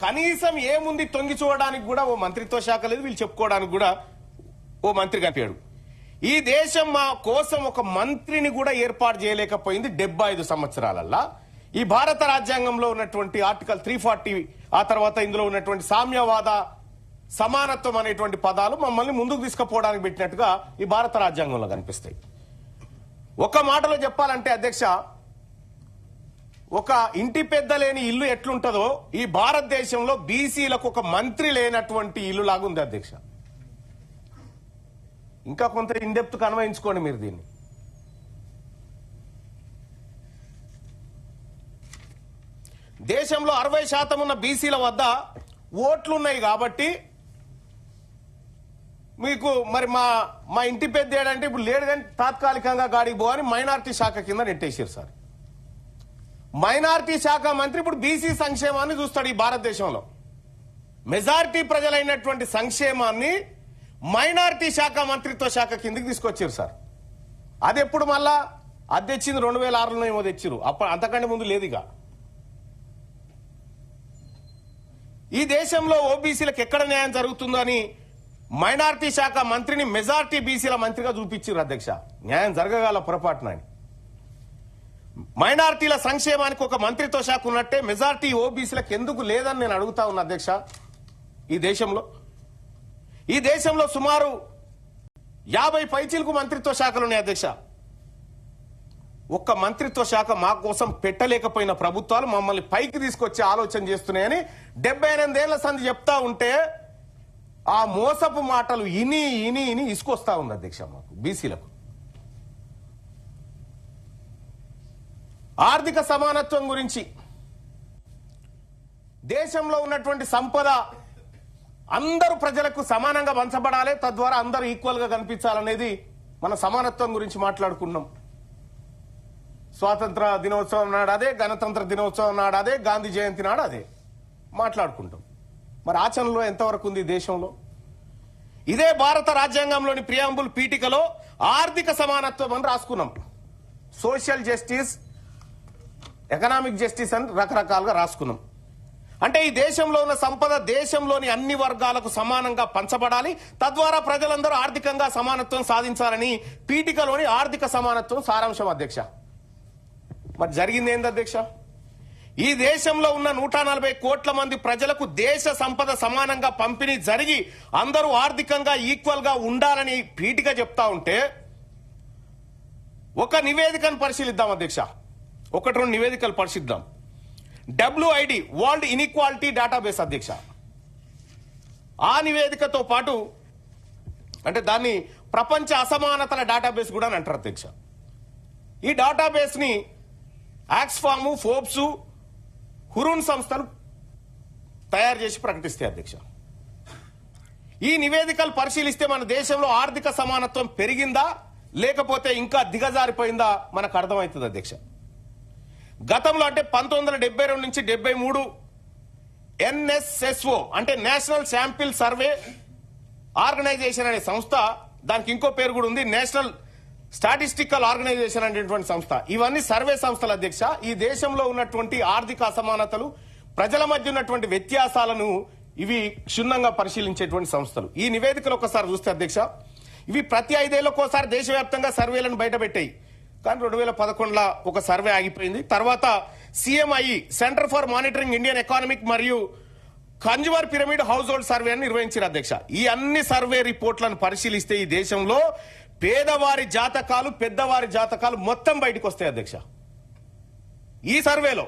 కనీసం ఏముంది తొంగి చూడడానికి కూడా ఓ మంత్రిత్వ శాఖ లేదు, వీళ్ళు చెప్పుకోవడానికి కూడా ఓ మంత్రి కనిపాడు. ఈ దేశం మా కోసం ఒక మంత్రిని కూడా ఏర్పాటు చేయలేకపోయింది 75 సంవత్సరాలల్లా. ఈ భారత రాజ్యాంగంలో ఉన్నటువంటి ఆర్టికల్ 340 ఆ తర్వాత ఇందులో ఉన్నటువంటి సామ్యవాద సమానత్వం అనేటువంటి పదాలు మమ్మల్ని ముందుకు తీసుకుపోవడానికి పెట్టినట్టుగా ఈ భారత రాజ్యాంగంలో కనిపిస్తాయి. ఒక మాటలో చెప్పాలంటే అధ్యక్ష, ఒక ఇంటి పెద్ద లేని ఇల్లు ఎట్లుంటదో ఈ భారతదేశంలో బీసీలకు ఒక మంత్రి లేనటువంటి ఇల్లు లాగుంది అధ్యక్ష. ఇంకా కొంత ఇన్డెప్త్ కన్వయించుకోండి మీరు దీన్ని. దేశంలో 60% ఉన్న బీసీల వద్ద ఓట్లున్నాయి కాబట్టి మీకు మరి మా ఇంటి పెద్ద ఏడంటే ఇప్పుడు లేడు కానీ తాత్కాలికంగా గాడికి పోవని మైనారిటీ శాఖ కింద నెట్టేసారు సార్. మైనారిటీ శాఖ మంత్రి ఇప్పుడు బీసీ సంక్షేమాన్ని చూస్తాడు. ఈ భారతదేశంలో మెజారిటీ ప్రజలైనటువంటి సంక్షేమాన్ని మైనారిటీ శాఖ మంత్రిత్వ శాఖ కిందకి తీసుకొచ్చారు సార్. అది ఎప్పుడు మళ్ళా అది తెచ్చింది 2006లో ఏమో తెచ్చిరు, అప్పుడు అంతకంటే ముందు లేదు. ఇక ఈ దేశంలో ఓబీసీలకు ఎక్కడ న్యాయం జరుగుతుందో అని మైనారిటీ శాఖ మంత్రిని మెజారిటీ బీసీల మంత్రిగా చూపించారు అధ్యక్ష. న్యాయం జరగగల పొరపాటున మైనారిటీల సంక్షేమానికి ఒక మంత్రిత్వ శాఖ ఉన్నట్టే మెజారిటీ ఓబీసీలకు ఎందుకు లేదని నేను అడుగుతా ఉన్నా అధ్యక్ష. ఈ దేశంలో సుమారు 50 పైచీలకు మంత్రిత్వ శాఖలు ఉన్నాయి అధ్యక్ష. ఒక్క మంత్రిత్వ శాఖ మా కోసం పెట్టలేకపోయిన ప్రభుత్వాలు మమ్మల్ని పైకి తీసుకొచ్చే ఆలోచన చేస్తున్నాయని 78 ఏళ్ల సంధి చెప్తా ఉంటే ఆ మోసపు మాటలు ఇని ఇని ఇని ఇసుకొస్తా ఉంది అధ్యక్ష మాకు బీసీలకు. ఆర్థిక సమానత్వం గురించి దేశంలో ఉన్నటువంటి సంపద అందరూ ప్రజలకు సమానంగా పంచబడాలి, తద్వారా అందరూ ఈక్వల్ గా కనిపించాలనేది మన సమానత్వం గురించి మాట్లాడుకున్నాం. స్వాతంత్ర దినోత్సవం నాడు అదే, గణతంత్ర దినోత్సవం నాడు అదే, గాంధీ జయంతి నాడు అదే మాట్లాడుకుంటాం. మరి ఆచరణలో ఎంతవరకు ఉంది దేశంలో? ఇదే భారత రాజ్యాంగంలోని ప్రియాంబుల్ పీఠికలో ఆర్థిక సమానత్వం అని రాసుకున్నాం. సోషల్ జస్టిస్, ఎకనామిక్ జస్టిస్ అని రకరకాలుగా రాసుకున్నాం. అంటే ఈ దేశంలో ఉన్న సంపద దేశంలోని అన్ని వర్గాలకు సమానంగా పంచబడాలి, తద్వారా ప్రజలందరూ ఆర్థికంగా సమానత్వం సాధించాలని పీఠికలోని ఆర్థిక సమానత్వం సారాంశం అధ్యక్ష. మరి జరిగింది ఏంది అధ్యక్ష? ఈ దేశంలో ఉన్న 140 కోట్ల మంది ప్రజలకు దేశ సంపద సమానంగా పంపిణీ జరిగి అందరూ ఆర్థికంగా ఈక్వల్ గా ఉండాలని పీఠిక చెప్తా ఉంటే ఒక నివేదికను పరిశీలిద్దాం అధ్యక్ష. 1-2 నివేదికలు పరిశీలిద్దాం. WID వరల్డ్ ఇన్ఈక్వాలిటీ డేటాబేస్ అధ్యక్ష. ఆ నివేదికతో పాటు అంటే దాన్ని ప్రపంచ అసమానతల డేటాబేస్ కూడా అంటారు అధ్యక్ష. ఈ డేటాబేస్ ని ఆక్స్ఫామ్, ఫోర్బ్స్, హురూన్ సంస్థలు తయారు చేసి ప్రకటిస్తాయి అధ్యక్ష. ఈ నివేదికలు పరిశీలిస్తే మన దేశంలో ఆర్థిక సమానత్వం పెరిగిందా లేకపోతే ఇంకా దిగజారిపోయిందా మనకు అర్థమవుతుంది అధ్యక్ష. గతంలో అంటే 1972 నుంచి 73 NSSO అంటే నేషనల్ శాంపిల్ సర్వే ఆర్గనైజేషన్ అనే సంస్థ, దానికి ఇంకో పేరు కూడా ఉంది, నేషనల్ స్టాటిస్టికల్ ఆర్గనైజేషన్ అనేటువంటి సంస్థ. ఇవన్నీ సర్వే సంస్థల అధ్యక్ష. ఈ దేశంలో ఉన్నటువంటి ఆర్థిక అసమానతలు, ప్రజల మధ్య ఉన్నటువంటి వ్యత్యాసాలను ఇవి క్షుణ్ణంగా పరిశీలించేటువంటి సంస్థలు. ఈ నివేదికలు ఒకసారి చూస్తే అధ్యక్ష, ఇవి ప్రతి 5 ఏళ్లకోసారి దేశవ్యాప్తంగా సర్వేలను బయటపెట్టాయి. కానీ 2011లో ఒక సర్వే ఆగిపోయింది. తర్వాత CMI centre for monitoring Indian economic మరియు consumer pyramid household survey అని నిర్వహించారు అధ్యక్ష. ఈ అన్ని సర్వే రిపోర్ట్లను పరిశీలిస్తే ఈ దేశంలో పేదవారి జాతకాలు, పెద్దవారి జాతకాలు మొత్తం బయటకు వస్తాయి అధ్యక్ష. ఈ సర్వేలో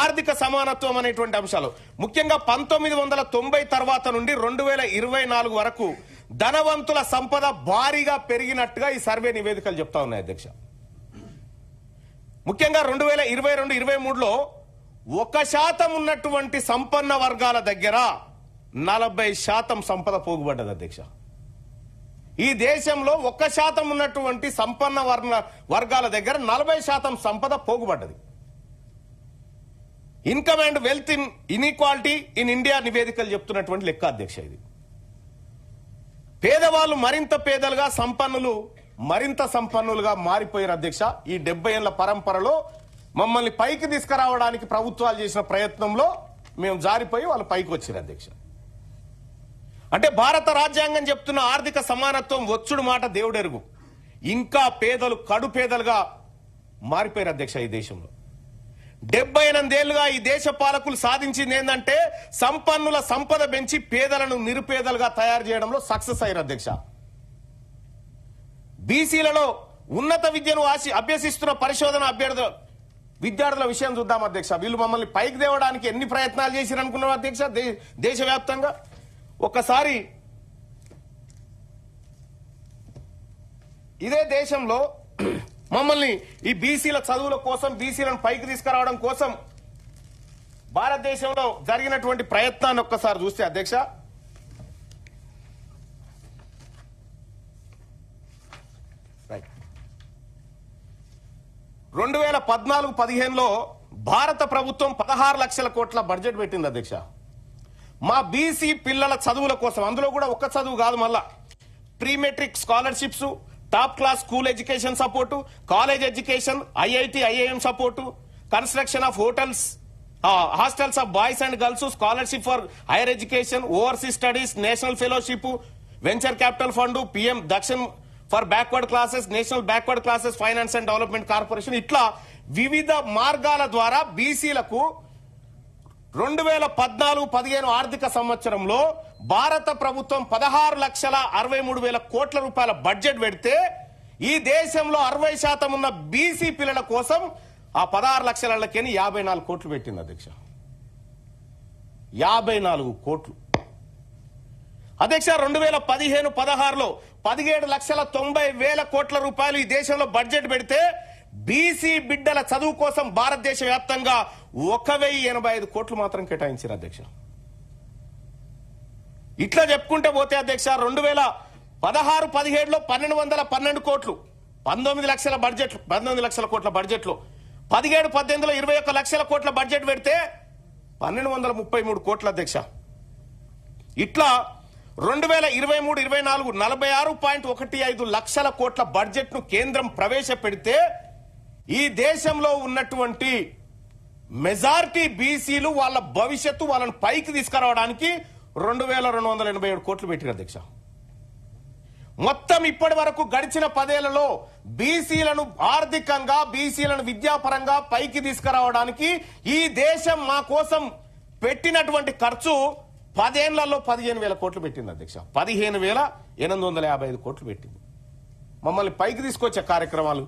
ఆర్థిక సమానత్వం అనేటువంటి అంశాలు ముఖ్యంగా 1990 తర్వాత నుండి 2024 వరకు ధనవంతుల సంపద భారీగా పెరిగినట్టుగా ఈ సర్వే నివేదికలు చెప్తా ఉన్నాయి అధ్యక్ష. ముఖ్యంగా 2022-23లో 1% ఉన్నటువంటి సంపన్న వర్గాల దగ్గర 40% సంపద పోగుబడ్డది అధ్యక్ష. ఈ దేశంలో 1% ఉన్నటువంటి సంపన్న వర్గాల దగ్గర 40% సంపద పోగుబడ్డది. Income and wealth inequality in India నివేదికలు చెప్తున్నటువంటి లెక్క అధ్యక్ష. ఇది పేదవాళ్ళు మరింత పేదలుగా, సంపన్నులు మరింత సంపన్నులుగా మారిపోయారు అధ్యక్ష. ఈ 70 ఏళ్ల పరంపరలో మమ్మల్ని పైకి తీసుకురావడానికి ప్రభుత్వాలు చేసిన ప్రయత్నంలో మేము జారిపోయి వాళ్ళు పైకి వచ్చారు అధ్యక్ష. అంటే భారత రాజ్యాంగం చెప్తున్న ఆర్థిక సమానత్వం వచ్చుడు మాట దేవుడెరుగు, ఇంకా పేదలు కడు పేదలుగా మారిపోయారు అధ్యక్ష. ఈ దేశంలో 78 ఏళ్లుగా ఈ దేశ పాలకులు సాధించింది ఏంటంటే సంపన్నుల సంపద పెంచి పేదలను నిరుపేదలుగా తయారు చేయడంలో సక్సెస్ అయ్యారు అధ్యక్ష. బీసీలలో ఉన్నత విద్యను అభ్యసిస్తున్న పరిశోధన విద్యార్థుల విషయం చూద్దాం అధ్యక్ష. వీళ్ళు మమ్మల్ని పైకి తేవడానికి ఎన్ని ప్రయత్నాలు చేశారు అనుకున్నారు అధ్యక్ష దేశవ్యాప్తంగా. ఒక్కసారి ఇదే దేశంలో మమ్మల్ని ఈ బీసీల చదువుల కోసం, బీసీలను పైకి తీసుకురావడం కోసం భారతదేశంలో జరిగినటువంటి ప్రయత్నాన్ని ఒక్కసారి చూస్తే అధ్యక్ష, రైట్ 2014-15లో భారత ప్రభుత్వం 16 లక్షల కోట్ల బడ్జెట్ పెట్టింది అధ్యక్ష. మా బీసీ పిల్లల చదువుల కోసం, అందులో కూడా ఒక్క చదువు కాదు, మళ్ళా pre matric scholarships, top class school education support, college education, IIT IIM support, construction of hotels, hostels of boys and girls, scholarship for higher education, overseas studies, national fellowship, venture capital fund, PM Dakshin for backward classes, national backward classes finance and development corporation, ఇట్లా వివిధ మార్గాల ద్వారా బీసీలకు 2014-15 ఆర్థిక సంవత్సరంలో భారత ప్రభుత్వం 16,63,000 కోట్ల రూపాయల బడ్జెట్ పెడితే ఈ దేశంలో 60% ఉన్న బీసీ పిల్లల కోసం ఆ 16 లక్షలకి 54 కోట్లు పెట్టింది అధ్యక్ష. 54 కోట్లు అధ్యక్ష. 2015-16లో 17,90,000 కోట్ల రూపాయలు ఈ దేశంలో బడ్జెట్ పెడితే బీసీ బిడ్డల చదువు కోసం భారతదేశ వ్యాప్తంగా 1,085 కోట్లు మాత్రం కేటాయించారు అధ్యక్ష. ఇట్లా చెప్పుకుంటే పోతే అధ్యక్ష 2016-17లో 1,212 కోట్లు, 19 లక్షల బడ్జెట్, 19 లక్షల కోట్ల బడ్జెట్ లో 17-18లో 21 లక్షల కోట్ల బడ్జెట్ పెడితే 1,233 కోట్ల అధ్యక్ష. ఇట్లా 2023-24 46.15 లక్షల కోట్ల బడ్జెట్ ను కేంద్రం ప్రవేశపెడితే ఈ దేశంలో ఉన్నటువంటి మెజారిటీ బీసీలు వాళ్ళ భవిష్యత్తు, వాళ్ళని పైకి తీసుకురావడానికి 2,287 కోట్లు పెట్టారు అధ్యక్ష. మొత్తం ఇప్పటి వరకు గడిచిన 10 ఏళ్లలో బీసీలను ఆర్థికంగా, బీసీలను విద్యాపరంగా పైకి తీసుకురావడానికి ఈ దేశం మా కోసం పెట్టినటువంటి ఖర్చు 10 ఏళ్లలో 15,000 కోట్లు పెట్టింది అధ్యక్ష. 15,855 కోట్లు పెట్టింది. మమ్మల్ని పైకి తీసుకొచ్చే కార్యక్రమాలు